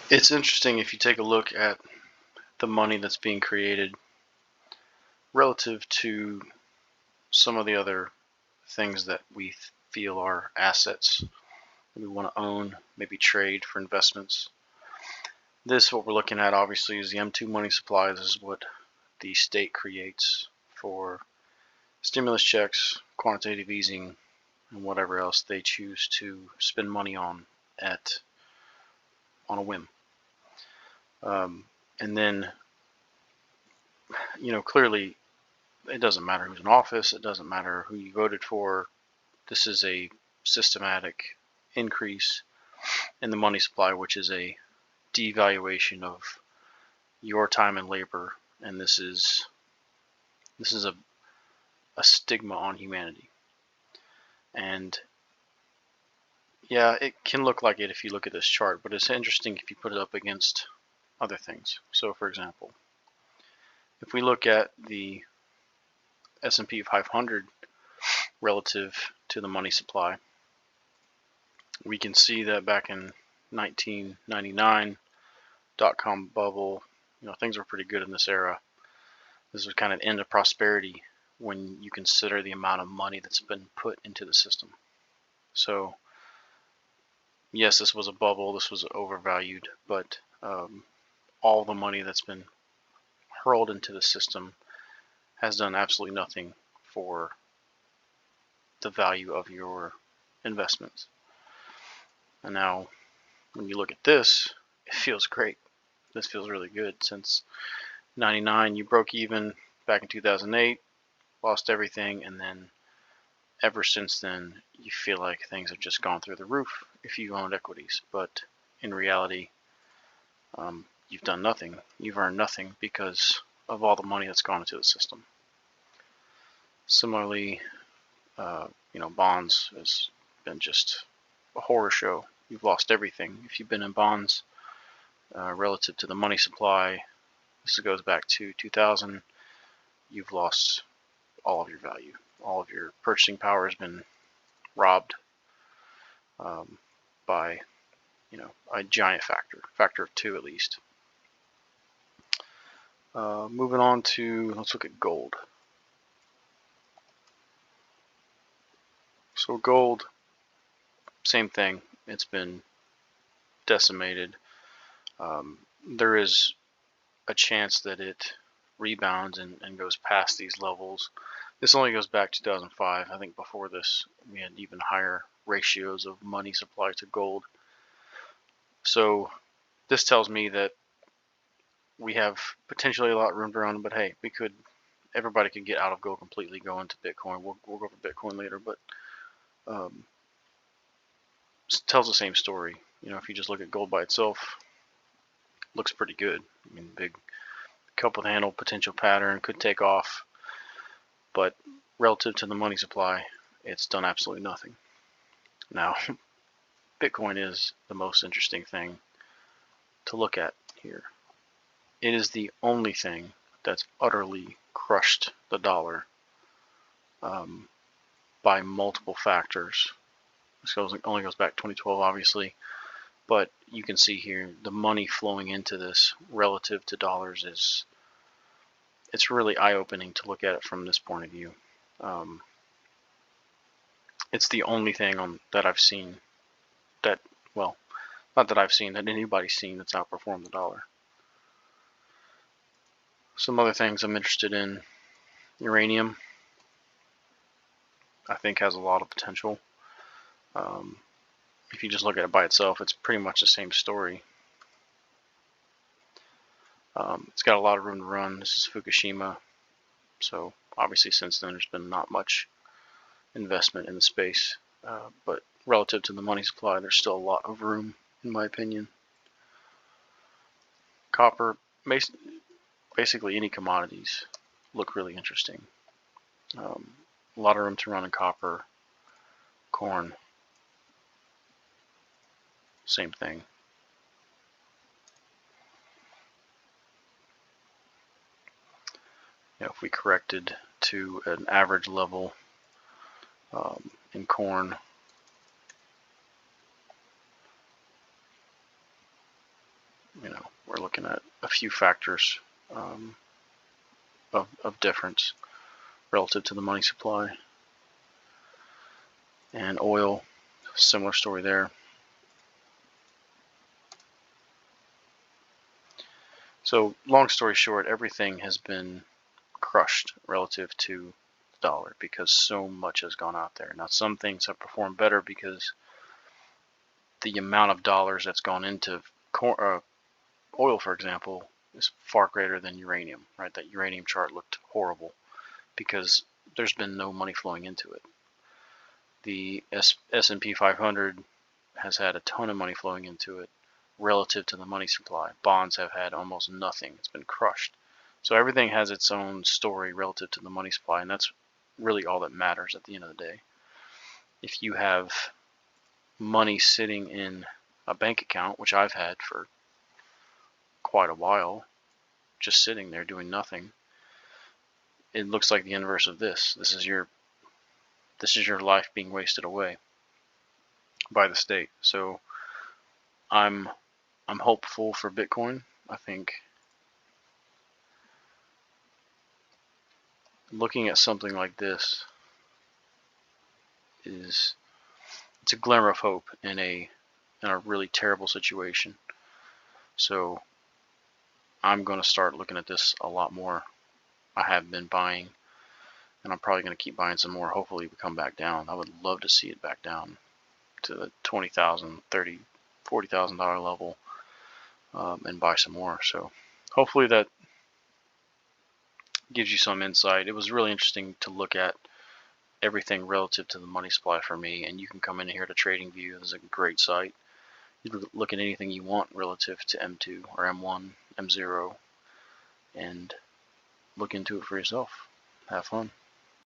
It's interesting if you take a look at the money that's being created relative to some of the other things that we feel are assets that we want to own, maybe trade for investments. This, what we're looking at, obviously, is the M2 money supply. This is what the state creates for stimulus checks, quantitative easing, and whatever else they choose to spend money on a whim. And then, clearly, it doesn't matter who's in office. It doesn't matter who you voted for. This is a systematic increase in the money supply, which is a devaluation of your time and labor, and this is a stigma on humanity. And yeah, it can look like it if you look at this chart, but it's interesting if you put it up against other things. So for example, if we look at the S&P 500 relative to the money supply, we can see that back in 1999, dot-com bubble, things were pretty good in this era. This was kind of end of prosperity when you consider the amount of money that's been put into the system. So yes, this was a bubble, this was overvalued, but all the money that's been hurled into the system has done absolutely nothing for the value of your investments. And now when you look at this, it feels great. This feels really good. Since 99, you broke even. Back in 2008, lost everything, and then ever since then you feel like things have just gone through the roof if you owned equities. But in reality, you've done nothing. You've earned nothing because of all the money that's gone into the system. Similarly, bonds has been just a horror show. You've lost everything if you've been in bonds relative to the money supply. This goes back to 2000. You've lost all of your value. All of your purchasing power has been robbed by, a giant factor of 2 at least. Moving on to, let's look at gold. So gold, same thing. It's been decimated. There is a chance that it rebounds and goes past these levels. This only goes back to 2005. I think before this, we had even higher ratios of money supply to gold. So this tells me that we have potentially a lot of room to run, but hey, everybody could get out of gold completely, go into Bitcoin. We'll go over Bitcoin later, but it tells the same story. If you just look at gold by itself, it looks pretty good. I mean, big cup with handle potential pattern, could take off, but relative to the money supply, it's done absolutely nothing. Now, Bitcoin is the most interesting thing to look at here. It is the only thing that's utterly crushed the dollar by multiple factors. This only goes back to 2012, obviously, but you can see here the money flowing into this relative to dollars it's really eye-opening to look at it from this point of view. It's the only thing that I've seen that, well, not that I've seen, that anybody's seen that's outperformed the dollar. Some other things I'm interested in. Uranium, I think, has a lot of potential. If you just look at it by itself, it's pretty much the same story. It's got a lot of room to run. This is Fukushima. So obviously since then there's been not much investment in the space. But relative to the money supply, there's still a lot of room, in my opinion. Copper, basically any commodities look really interesting. A lot of room to run in copper. Corn, same thing. If we corrected to an average level in corn, we're looking at a few factors of difference relative to the money supply. And oil, similar story there. So long story short, everything has been crushed relative to the dollar because so much has gone out there. Now some things have performed better because the amount of dollars that's gone into oil, for example, is far greater than uranium, right? That uranium chart looked horrible because there's been no money flowing into it. The S&P 500 has had a ton of money flowing into it relative to the money supply. Bonds have had almost nothing. It's been crushed. So everything has its own story relative to the money supply, and that's really all that matters at the end of the day. If you have money sitting in a bank account, which I've had for quite a while, just sitting there doing nothing, it looks like the inverse of this. This is your life being wasted away by the state. So I'm hopeful for Bitcoin. I think looking at something like this it's a glimmer of hope in a really terrible situation. So I'm going to start looking at this a lot more. I have been buying, and I'm probably going to keep buying some more. Hopefully we come back down. I would love to see it back down to the $20,000, $30,000, $40,000 level, and buy some more. So hopefully that gives you some insight. It was really interesting to look at everything relative to the money supply for me, and you can come in here to TradingView. This is a great site. You can look at anything you want relative to M2 or M1, M0, and look into it for yourself. Have fun.